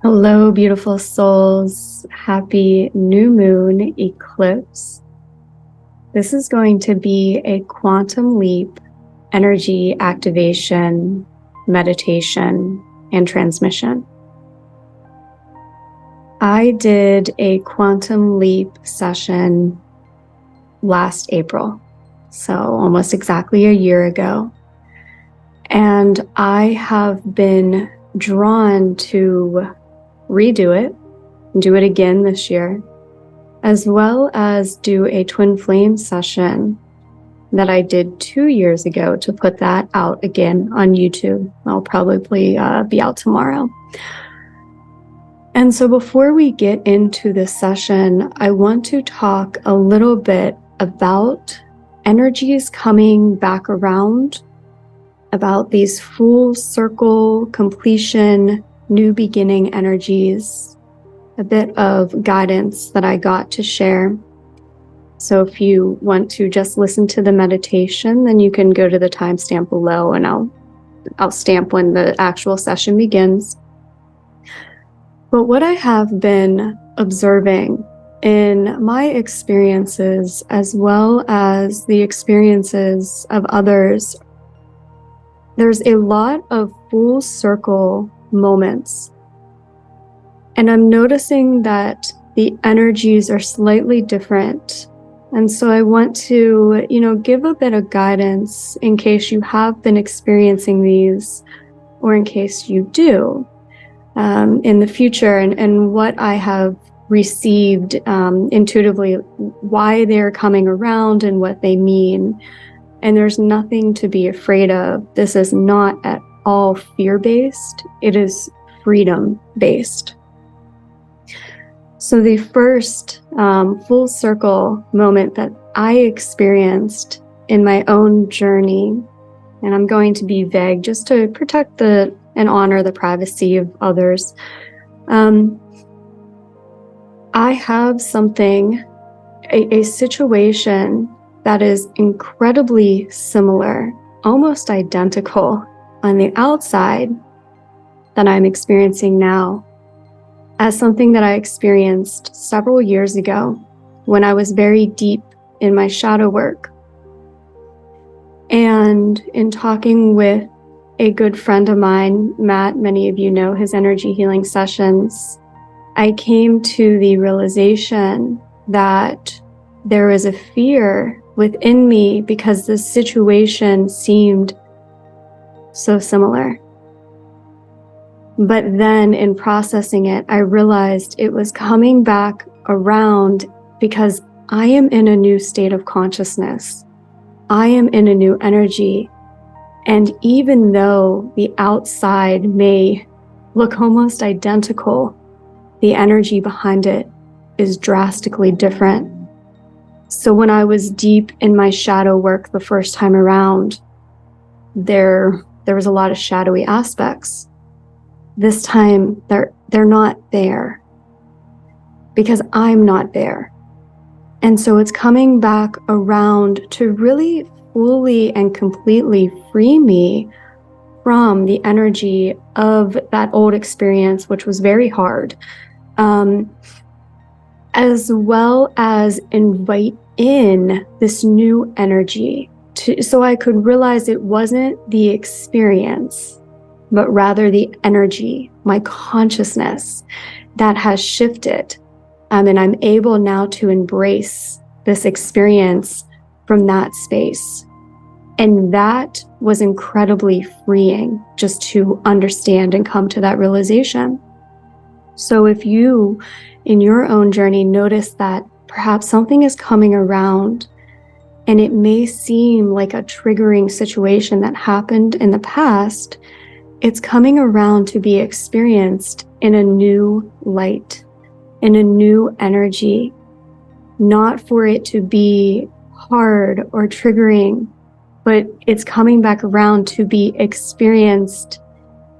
Hello, beautiful souls. Happy new moon eclipse. This is going to be a quantum leap energy activation, meditation, and transmission. I did a quantum leap session last April, so almost exactly a year ago. And I have been drawn to redo it, do it again this year, as well as do a twin flame session that I did 2 years ago to put that out again on YouTube. I'll probably be out tomorrow. And so before we get into this session, I want to talk a little bit about energies coming back around, about these full circle completion, new beginning energies, a bit of guidance that I got to share. So if you want to just listen to the meditation, then you can go to the timestamp below and I'll stamp when the actual session begins. But what I have been observing in my experiences, as well as the experiences of others, there's a lot of full circle moments. And I'm noticing that the energies are slightly different. And so I want to, give a bit of guidance in case you have been experiencing these, or in case you do in the future, and what I have received intuitively, why they're coming around and what they mean. And there's nothing to be afraid of. This is not at all fear-based. It is freedom-based. So the first full circle moment that I experienced in my own journey, and I'm going to be vague just to protect and honor the privacy of others. I have a situation that is incredibly similar, almost identical on the outside that I'm experiencing now, as something that I experienced several years ago when I was very deep in my shadow work. And in talking with a good friend of mine, Matt, many of you know his energy healing sessions, I came to the realization that there is a fear within me because this situation seemed so similar. But then in processing it, I realized it was coming back around because I am in a new state of consciousness. I am in a new energy. And even though the outside may look almost identical, the energy behind it is drastically different. So when I was deep in my shadow work the first time around, there was a lot of shadowy aspects. This time, they're not there because I'm not there. And so it's coming back around to really fully and completely free me from the energy of that old experience, which was very hard, as well as invite in this new energy so I could realize it wasn't the experience, but rather the energy, my consciousness that has shifted. And I'm able now to embrace this experience from that space. And that was incredibly freeing, just to understand and come to that realization. So if you, in your own journey, notice that perhaps something is coming around and it may seem like a triggering situation that happened in the past, it's coming around to be experienced in a new light, in a new energy, not for it to be hard or triggering, but it's coming back around to be experienced.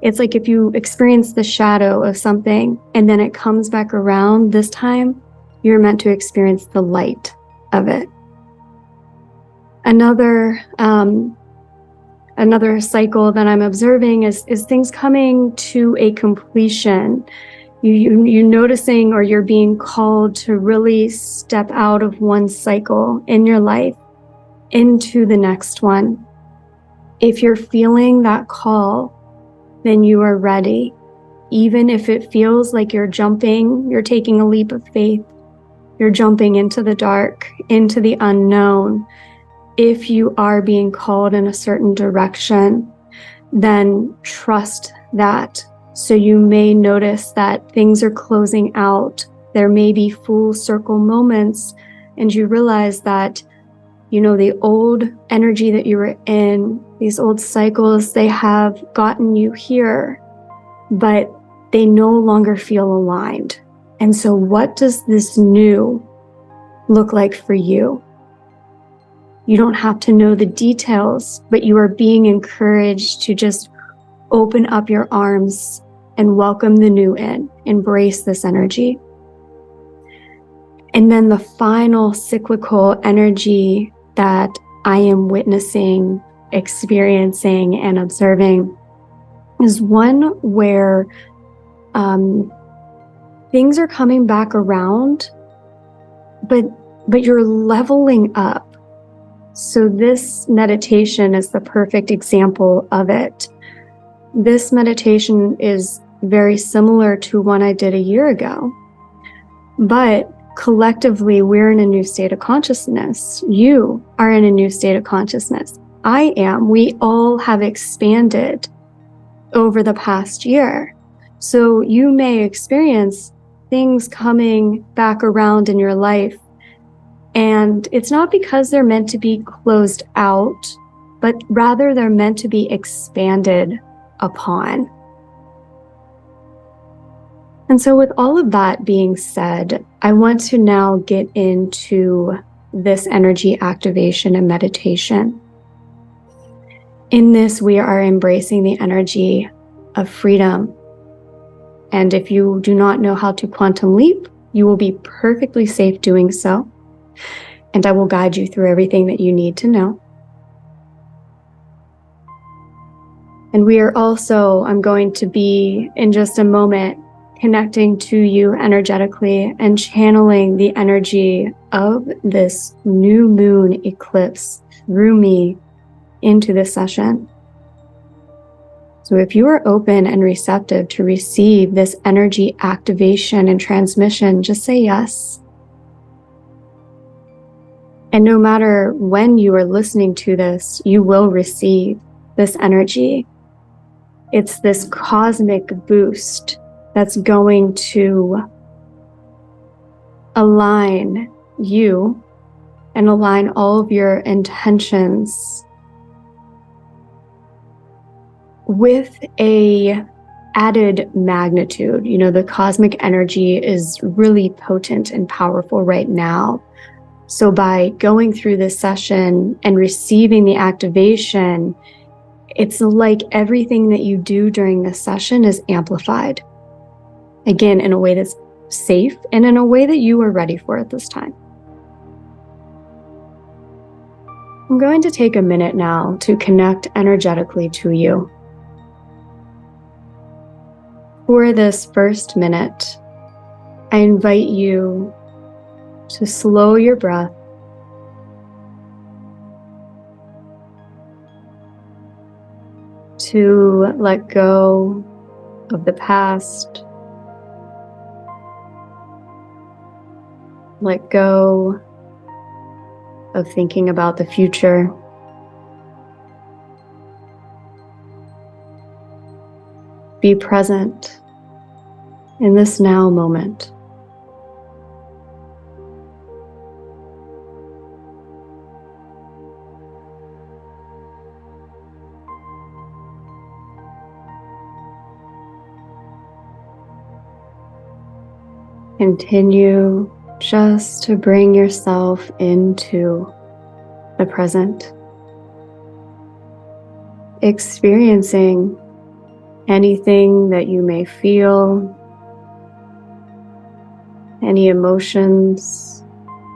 It's like if you experience the shadow of something and then it comes back around, this time you're meant to experience the light of it. Another cycle that I'm observing is things coming to a completion. You're noticing, or you're being called to really step out of one cycle in your life into the next one. If you're feeling that call, then you are ready. Even if it feels like you're taking a leap of faith, you're jumping into the dark, into the unknown. If you are being called in a certain direction, then trust that. So you may notice that things are closing out. There may be full circle moments, and you realize that, the old energy that you were in, these old cycles, they have gotten you here, but they no longer feel aligned. And so what does this new look like for you? You don't have to know the details, but you are being encouraged to just open up your arms and welcome the new in. Embrace this energy. And then the final cyclical energy that I am witnessing, experiencing, and observing is one where things are coming back around, but you're leveling up. So this meditation is the perfect example of it. This meditation is very similar to one I did a year ago, but collectively we're in a new state of consciousness. You are in a new state of consciousness. I am. We all have expanded over the past year. So you may experience things coming back around in your life, and it's not because they're meant to be closed out, but rather they're meant to be expanded upon. And so with all of that being said, I want to now get into this energy activation and meditation. In this, we are embracing the energy of freedom. And if you do not know how to quantum leap, you will be perfectly safe doing so. And I will guide you through everything that you need to know. And we are also, I'm going to be in just a moment connecting to you energetically and channeling the energy of this new moon eclipse through me into this session. So if you are open and receptive to receive this energy activation and transmission, just say yes. And no matter when you are listening to this, you will receive this energy. It's this cosmic boost that's going to align you and align all of your intentions with a added magnitude. The cosmic energy is really potent and powerful right now. So by going through this session and receiving the activation, it's like everything that you do during this session is amplified. Again, in a way that's safe and in a way that you are ready for at this time. I'm going to take a minute now to connect energetically to you. For this first minute, I invite you to slow your breath, to let go of the past, let go of thinking about the future. Be present in this now moment. Continue just to bring yourself into the present, experiencing anything that you may feel, any emotions,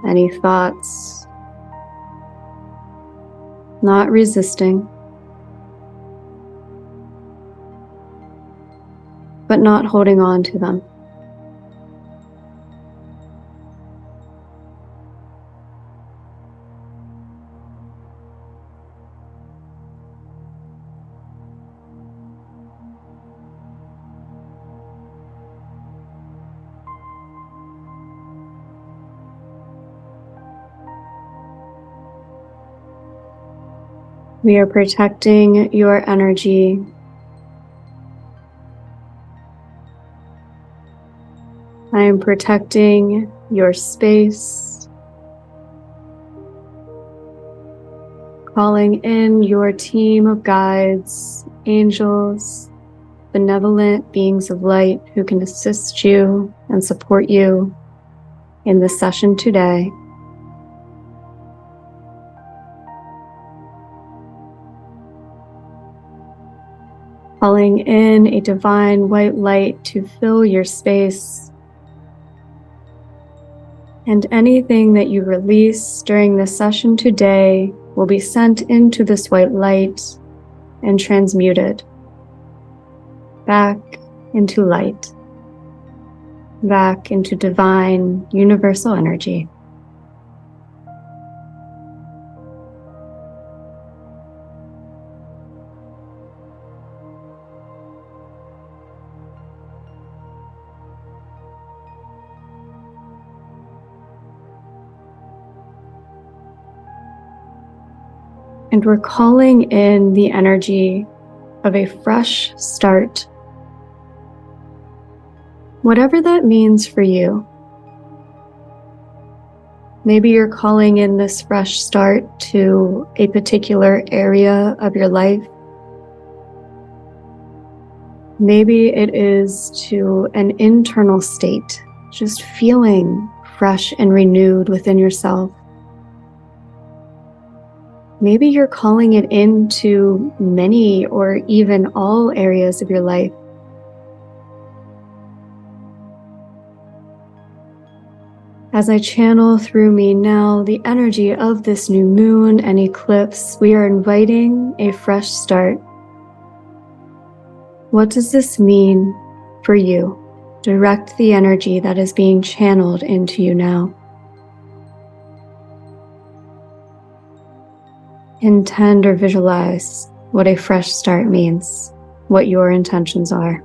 any thoughts, not resisting, but not holding on to them. We are protecting your energy. I am protecting your space, calling in your team of guides, angels, benevolent beings of light who can assist you and support you in this session today. Calling in a divine white light to fill your space, and anything that you release during this session today will be sent into this white light and transmuted back into light, back into divine universal energy. And we're calling in the energy of a fresh start. Whatever that means for you. Maybe you're calling in this fresh start to a particular area of your life. Maybe it is to an internal state, just feeling fresh and renewed within yourself. Maybe you're calling it into many or even all areas of your life. As I channel through me now the energy of this new moon and eclipse, we are inviting a fresh start. What does this mean for you? Direct the energy that is being channeled into you now. Intend or visualize what a fresh start means, what your intentions are.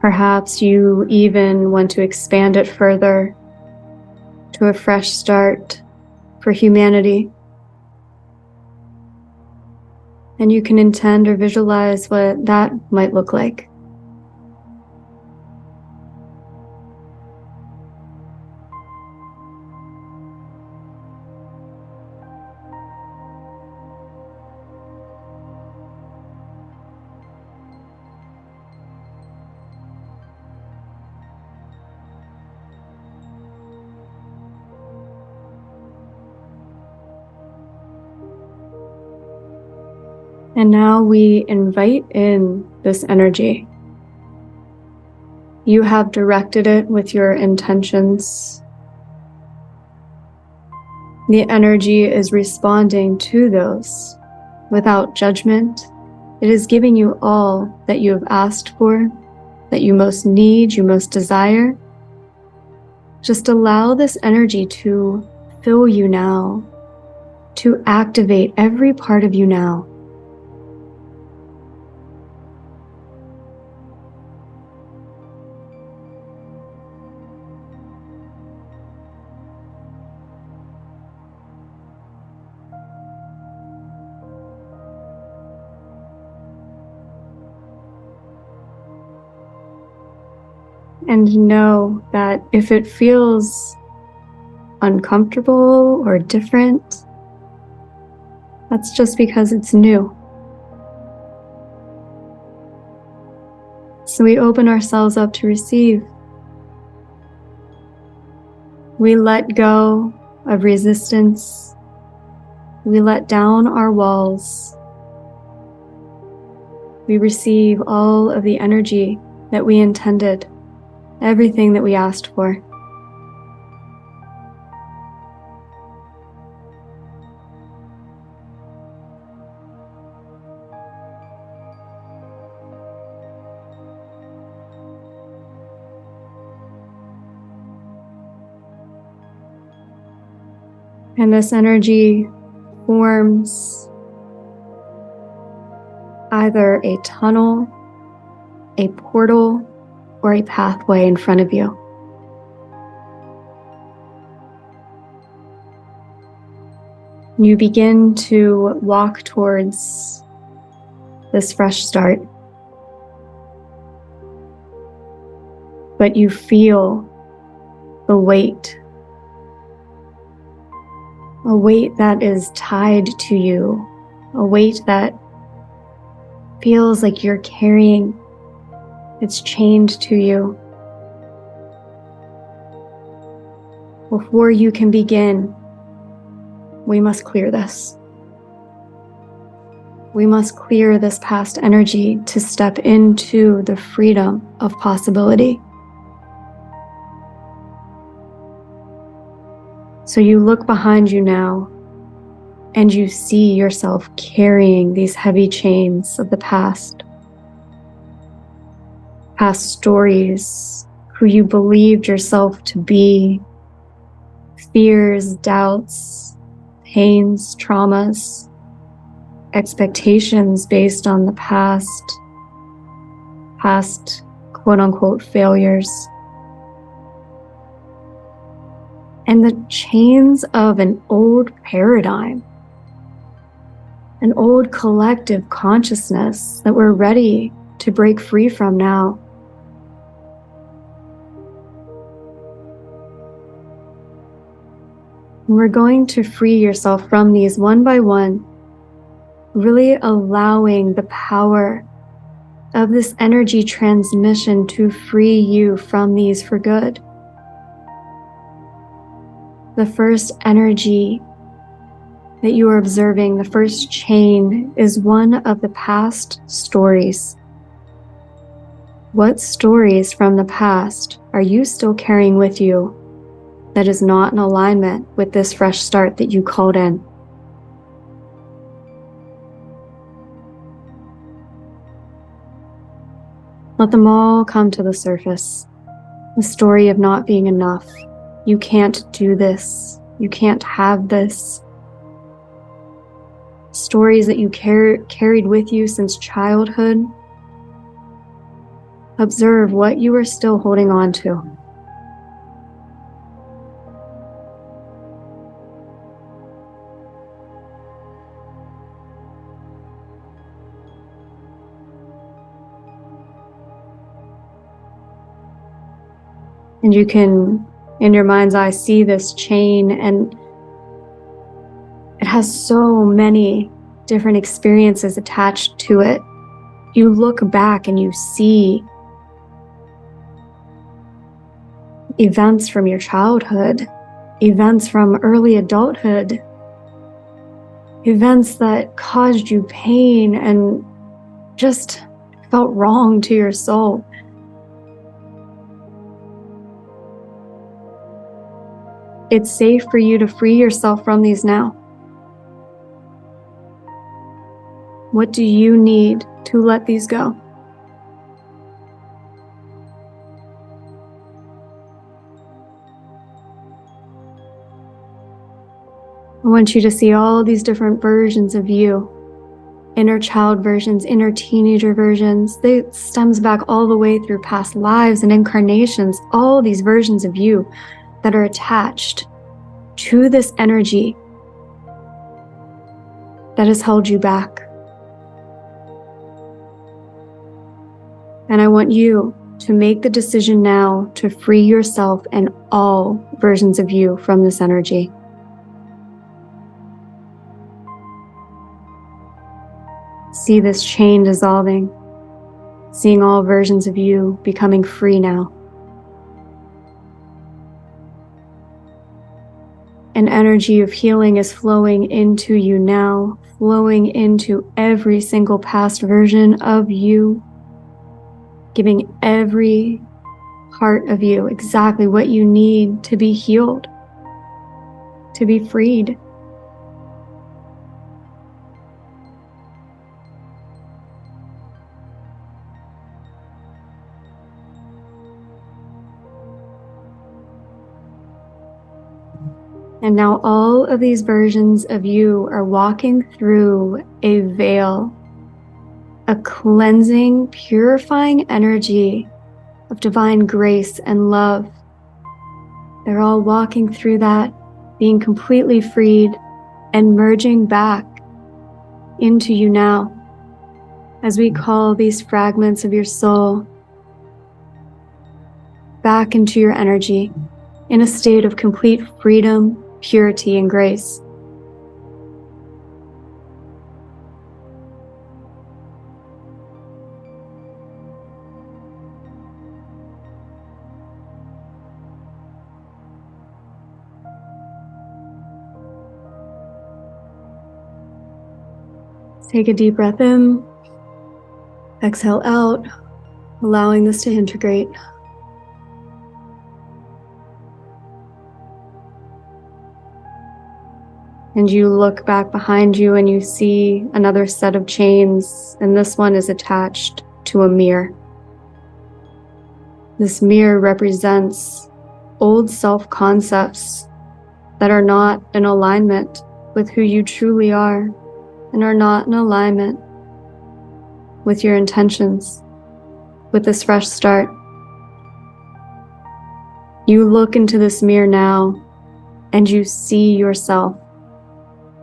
Perhaps you even want to expand it further to a fresh start for humanity. And you can intend or visualize what that might look like. And now we invite in this energy. You have directed it with your intentions. The energy is responding to those without judgment. It is giving you all that you have asked for, that you most need, you most desire. Just allow this energy to fill you now, to activate every part of you now. And know that if it feels uncomfortable or different, that's just because it's new. So we open ourselves up to receive. We let go of resistance. We let down our walls. We receive all of the energy that we intended, everything that we asked for. And this energy forms either a tunnel, a portal, or a pathway in front of you. You begin to walk towards this fresh start, but you feel the weight, a weight that is tied to you, a weight that feels like you're carrying. It's chained to you. Before you can begin, we must clear this. We must clear this past energy to step into the freedom of possibility. So you look behind you now and you see yourself carrying these heavy chains of the past stories, who you believed yourself to be, fears, doubts, pains, traumas, expectations based on the past quote-unquote failures. And the chains of an old paradigm, an old collective consciousness that we're ready to break free from now. And we're going to free yourself from these one by one, really allowing the power of this energy transmission to free you from these for good. The first energy that you are observing, the first chain, is one of the past stories. What stories from the past are you still carrying with you that is not in alignment with this fresh start that you called in? Let them all come to the surface. The story of not being enough. You can't do this. You can't have this. Stories that you carried with you since childhood. Observe what you are still holding on to. And you can, in your mind's eye, see this chain, and it has so many different experiences attached to it. You look back and you see events from your childhood, events from early adulthood, events that caused you pain and just felt wrong to your soul. It's safe for you to free yourself from these now. What do you need to let these go? I want you to see all these different versions of you. Inner child versions, inner teenager versions. It stems back all the way through past lives and incarnations. All these versions of you that are attached to this energy that has held you back. And I want you to make the decision now to free yourself and all versions of you from this energy. See this chain dissolving, seeing all versions of you becoming free now. An energy of healing is flowing into you now, flowing into every single past version of you, giving every part of you exactly what you need to be healed, to be freed. And now all of these versions of you are walking through a veil, a cleansing, purifying energy of divine grace and love. They're all walking through that, being completely freed and merging back into you now, as we call these fragments of your soul back into your energy in a state of complete freedom, purity, and grace. Take a deep breath in, exhale out, allowing this to integrate. And you look back behind you and you see another set of chains, and this one is attached to a mirror. This mirror represents old self-concepts that are not in alignment with who you truly are and are not in alignment with your intentions, with this fresh start. You look into this mirror now and you see yourself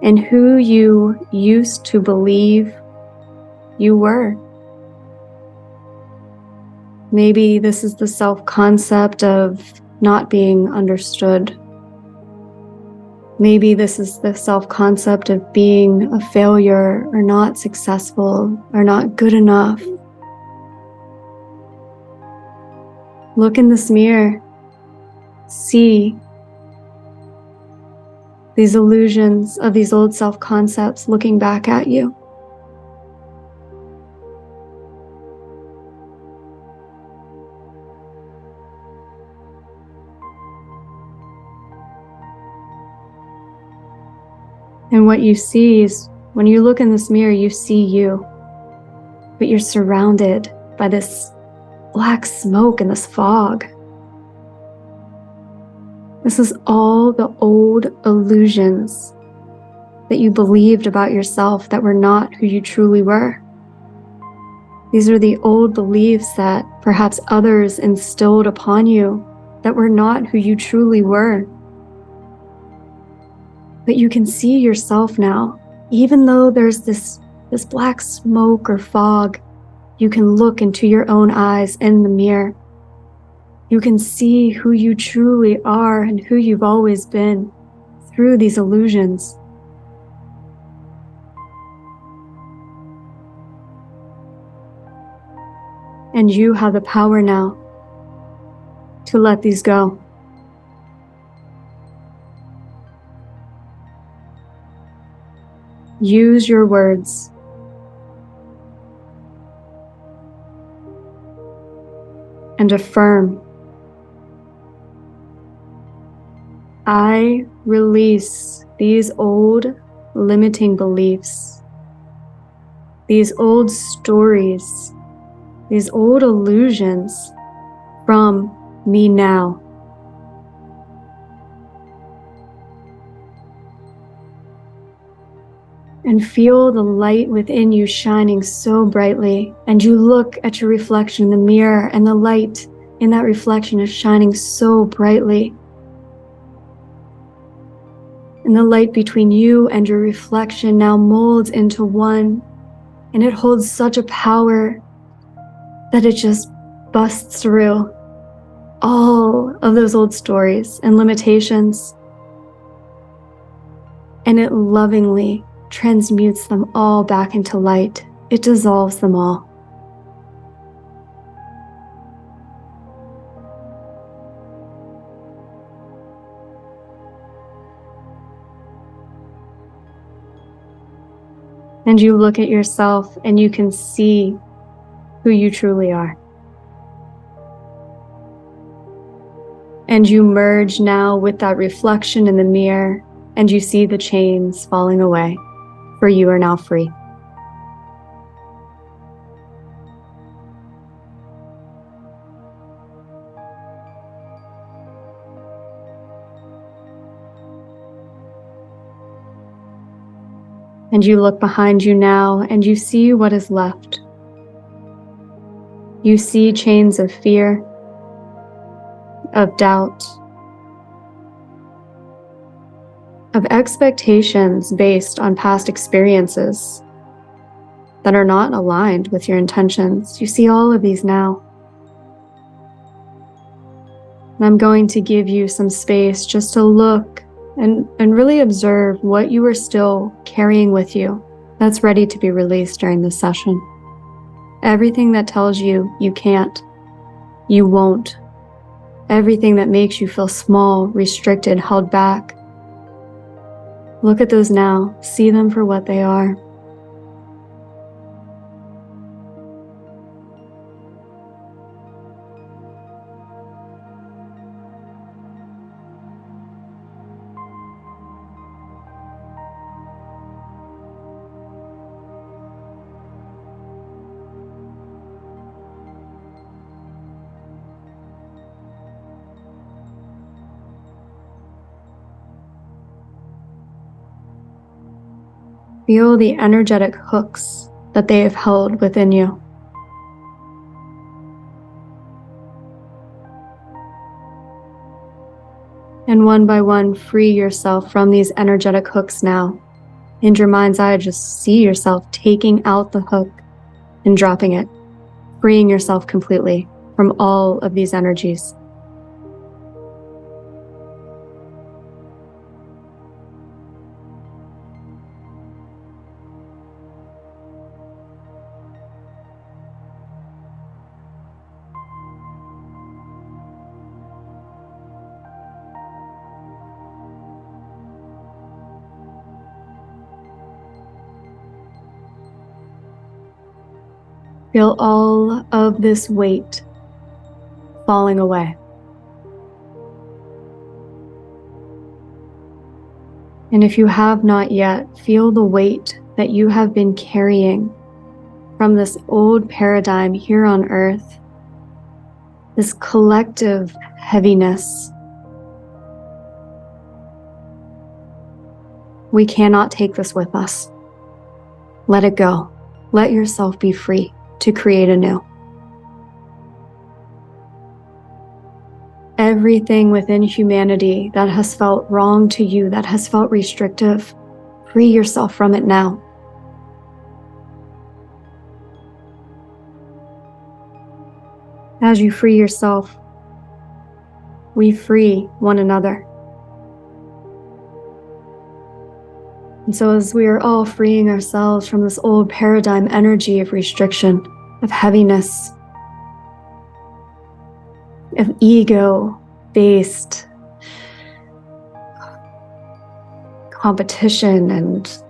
and who you used to believe you were. Maybe this is the self-concept of not being understood. Maybe this is the self-concept of being a failure or not successful or not good enough. Look in this mirror. See these illusions of these old self-concepts looking back at you. And what you see is, when you look in this mirror, you see you, but you're surrounded by this black smoke and this fog. This is all the old illusions that you believed about yourself that were not who you truly were. These are the old beliefs that perhaps others instilled upon you that were not who you truly were. But you can see yourself now. Even though there's this black smoke or fog, you can look into your own eyes in the mirror. You can see who you truly are and who you've always been through these illusions. And you have the power now to let these go. Use your words. And affirm. I release these old limiting beliefs, these old stories, these old illusions from me now. And feel the light within you shining so brightly. And you look at your reflection in the mirror, and the light in that reflection is shining so brightly. And the light between you and your reflection now molds into one. And it holds such a power that it just busts through all of those old stories and limitations. And it lovingly transmutes them all back into light. It dissolves them all. And you look at yourself and you can see who you truly are. And you merge now with that reflection in the mirror, and you see the chains falling away, for you are now free. And you look behind you now and you see what is left. You see chains of fear, of doubt, of expectations based on past experiences that are not aligned with your intentions. You see all of these now. And I'm going to give you some space just to look and really observe what you are still carrying with you that's ready to be released during this session. Everything that tells you you can't, you won't. Everything that makes you feel small, restricted, held back. Look at those now. See them for what they are. Feel the energetic hooks that they have held within you. And one by one, free yourself from these energetic hooks now. In your mind's eye, just see yourself taking out the hook and dropping it, freeing yourself completely from all of these energies. Feel all of this weight falling away. And if you have not yet, feel the weight that you have been carrying from this old paradigm here on earth, this collective heaviness. We cannot take this with us. Let it go. Let yourself be free to create anew. Everything within humanity that has felt wrong to you, that has felt restrictive, free yourself from it now. As you free yourself, we free one another. And so as we are all freeing ourselves from this old paradigm energy of restriction, of heaviness, of ego-based competition and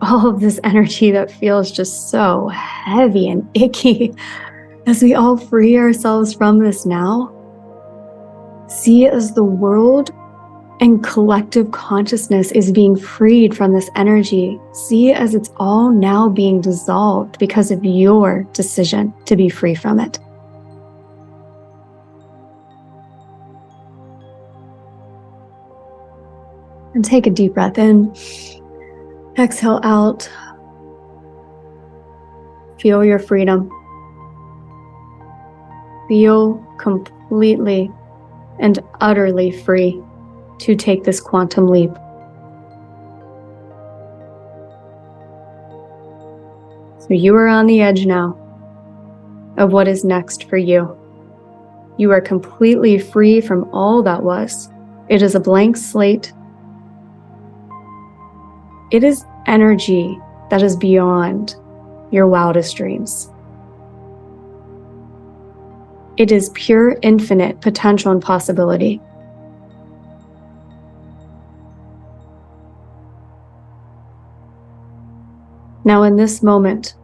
all of this energy that feels just so heavy and icky, as we all free ourselves from this now, see it as the world and collective consciousness is being freed from this energy. See it as it's all now being dissolved because of your decision to be free from it. And take a deep breath in. Exhale out. Feel your freedom. Feel completely and utterly free to take this quantum leap. So you are on the edge now of what is next for you. You are completely free from all that was. It is a blank slate. It is energy that is beyond your wildest dreams. It is pure, infinite potential and possibility. Now, in this moment,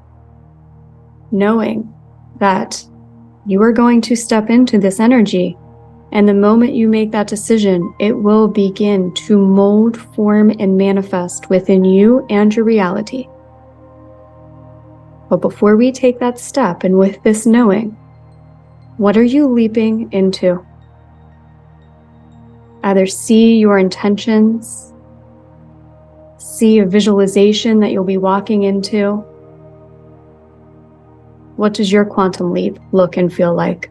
knowing that you are going to step into this energy, and the moment you make that decision, it will begin to mold, form, and manifest within you and your reality. But before we take that step, and with this knowing, what are you leaping into? Either see your intentions see a visualization that you'll be walking into? What does your quantum leap look and feel like?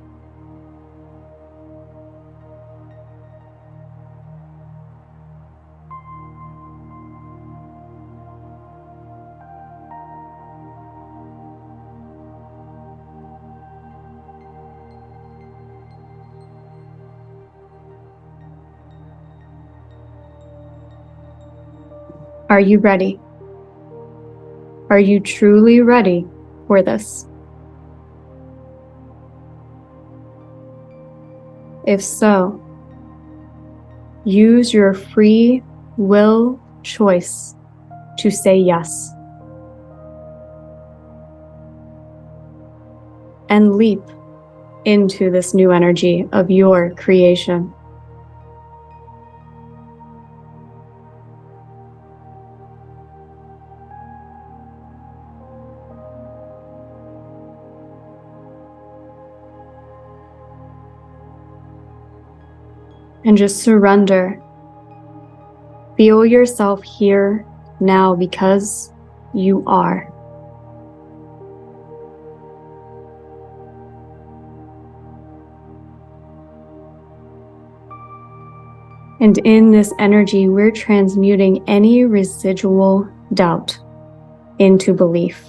Are you ready? Are you truly ready for this? If so, use your free will choice to say yes. And leap into this new energy of your creation. And just surrender. Feel yourself here now because you are. And in this energy, we're transmuting any residual doubt into belief.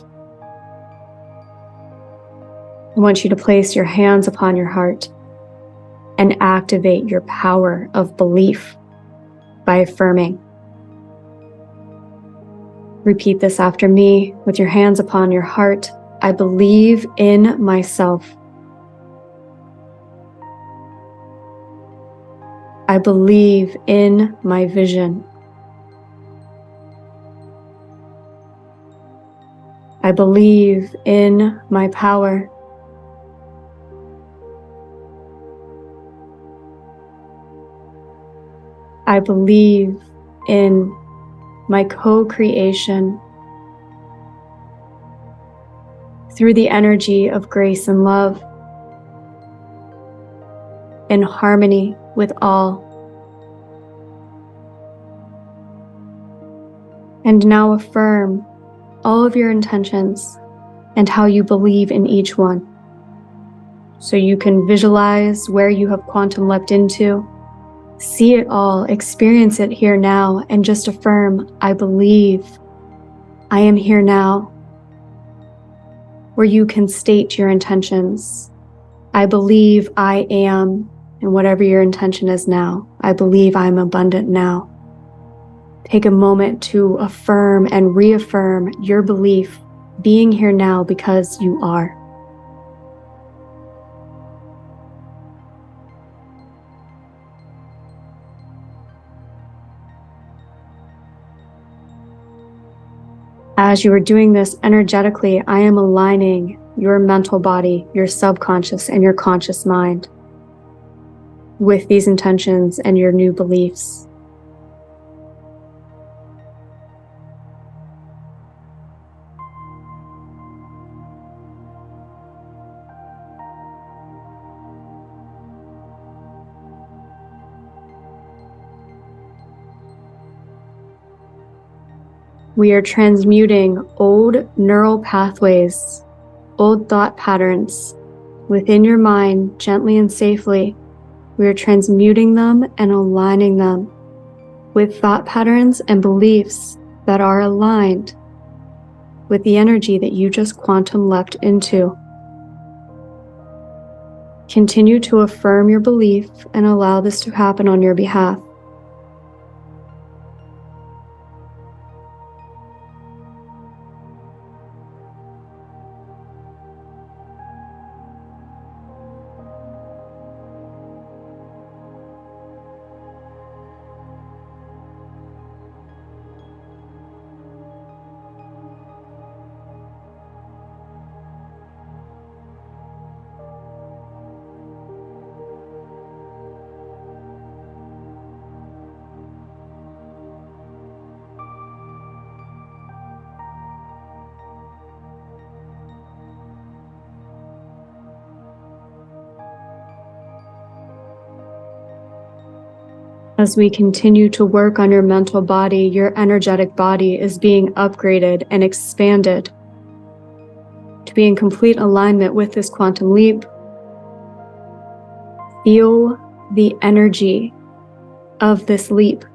I want you to place your hands upon your heart and activate your power of belief by affirming. Repeat this after me with your hands upon your heart. I believe in myself. I believe in my vision. I believe in my power. I believe in my co-creation through the energy of grace and love, in harmony with all. And now affirm all of your intentions and how you believe in each one. So you can visualize where you have quantum leapt into, see it all, experience it here now, and just affirm, I believe I am here now. Where you can state your intentions. I believe I am, and whatever your intention is now, I believe I'm abundant now. Take a moment to affirm and reaffirm your belief being here now because you are. As you are doing this energetically, I am aligning your mental body, your subconscious, and your conscious mind with these intentions and your new beliefs. We are transmuting old neural pathways, old thought patterns within your mind gently and safely. We are transmuting them and aligning them with thought patterns and beliefs that are aligned with the energy that you just quantum leapt into. Continue to affirm your belief and allow this to happen on your behalf. As we continue to work on your mental body, your energetic body is being upgraded and expanded to be in complete alignment with this quantum leap. Feel the energy of this leap,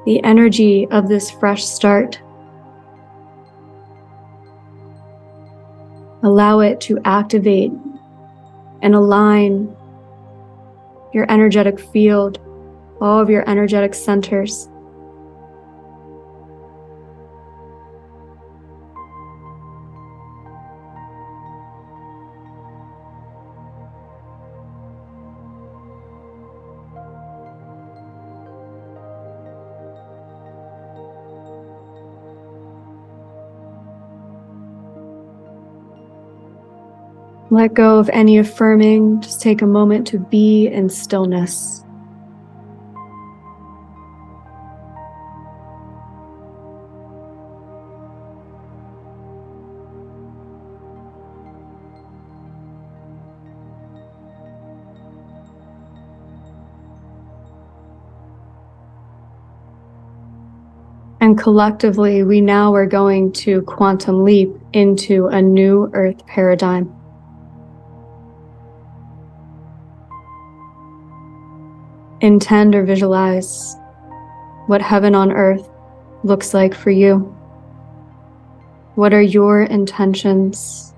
the energy of this fresh start. Allow it to activate and align your energetic field, all of your energetic centers. Let go of any affirming. Just take a moment to be in stillness. And collectively, we now are going to quantum leap into a new earth paradigm. Intend or visualize what heaven on earth looks like for you. What are your intentions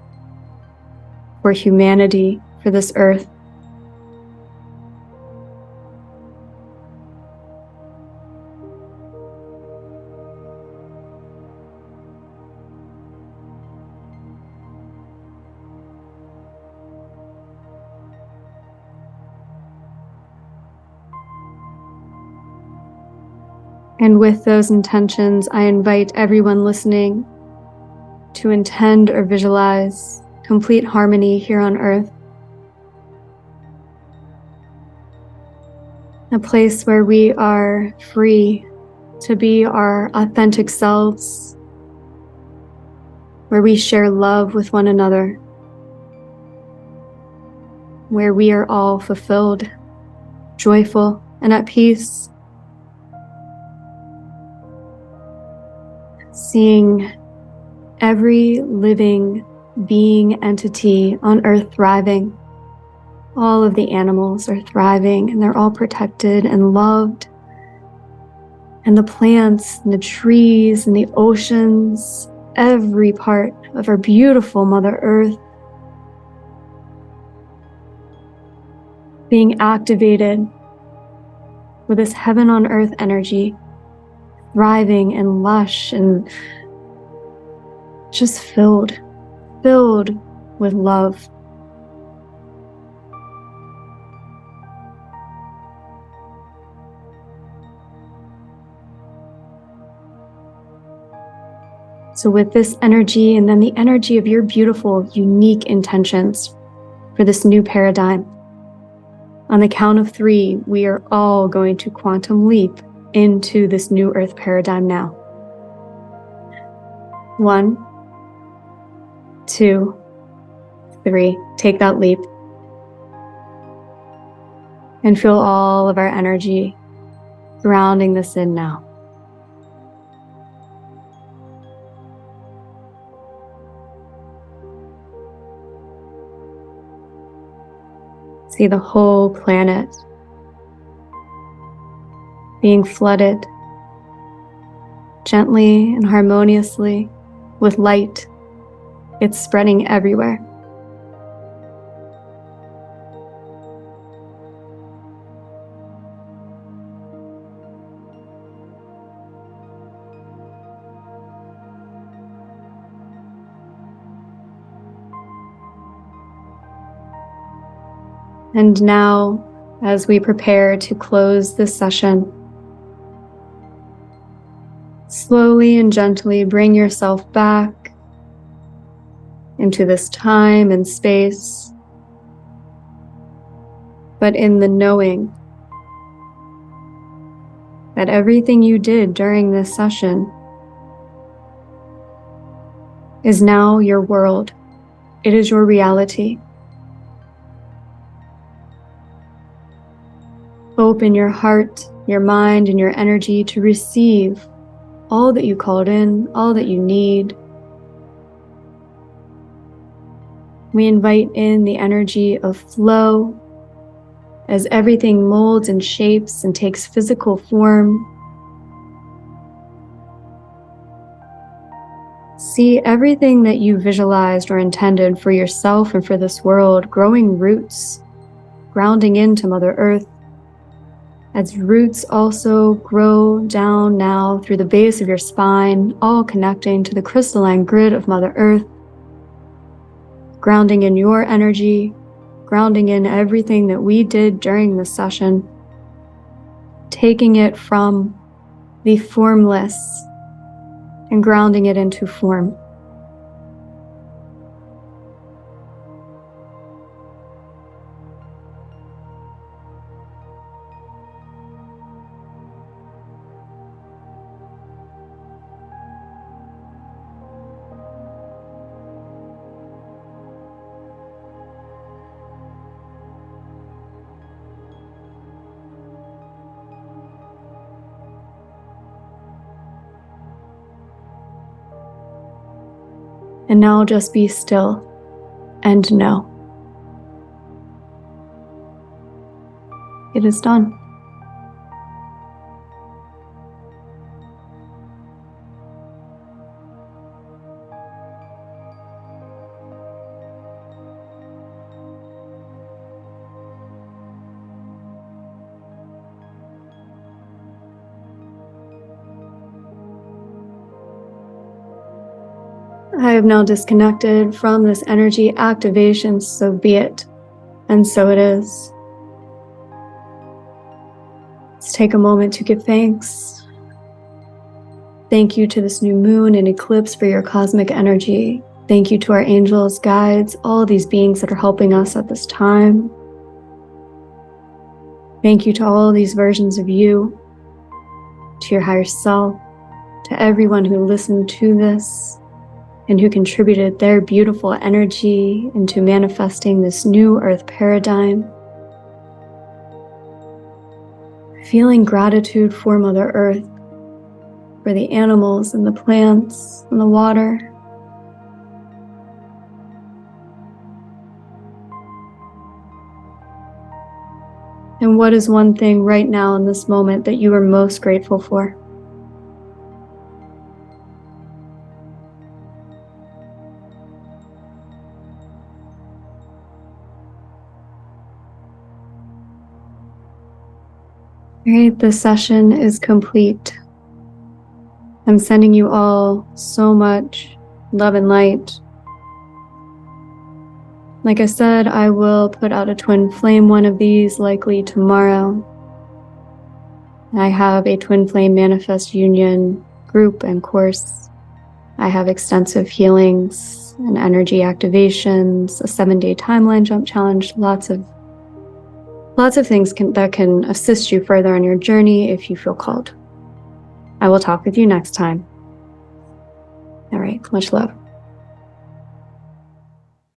for humanity, for this earth? And with those intentions, I invite everyone listening to intend or visualize complete harmony here on earth. A place where we are free to be our authentic selves, where we share love with one another, where we are all fulfilled, joyful, and at peace. Seeing every living being, entity on earth thriving. All of the animals are thriving and they're all protected and loved. And the plants and the trees and the oceans, every part of our beautiful Mother Earth being activated with this heaven on earth energy, thriving and lush and just filled with love. So with this energy and then the energy of your beautiful, unique intentions for this new paradigm, on the count of 3, we are all going to quantum leap into this new earth paradigm now. 1, 2, 3. Take that leap. And feel all of our energy grounding this in now. See the whole planet being flooded gently and harmoniously with light. It's spreading everywhere. And now, as we prepare to close this session, slowly and gently bring yourself back into this time and space, but in the knowing that everything you did during this session is now your world. It is your reality. Open your heart, your mind, and your energy to receive all that you called in, all that you need. We invite in the energy of flow as everything molds and shapes and takes physical form. See everything that you visualized or intended for yourself and for this world growing roots, grounding into Mother Earth. As roots also grow down now through the base of your spine, all connecting to the crystalline grid of Mother Earth, grounding in your energy, grounding in everything that we did during this session, taking it from the formless and grounding it into form. And now just be still and know. It is done. I have now disconnected from this energy activation, so be it, and so it is. Let's take a moment to give thanks. Thank you to this new moon and eclipse for your cosmic energy. Thank you to our angels, guides, all these beings that are helping us at this time. Thank you to all these versions of you, to your higher self, to everyone who listened to this, and who contributed their beautiful energy into manifesting this new earth paradigm. Feeling gratitude for Mother Earth, for the animals and the plants and the water. And what is one thing right now in this moment that you are most grateful for? Alright, this session is complete. I'm sending you all so much love and light. Like I said, I will put out a twin flame one of these likely tomorrow. I have a twin flame manifest union group and course. I have extensive healings and energy activations, a 7-day timeline jump challenge, lots of things that can assist you further on your journey if you feel called. I will talk with you next time. All right, much love.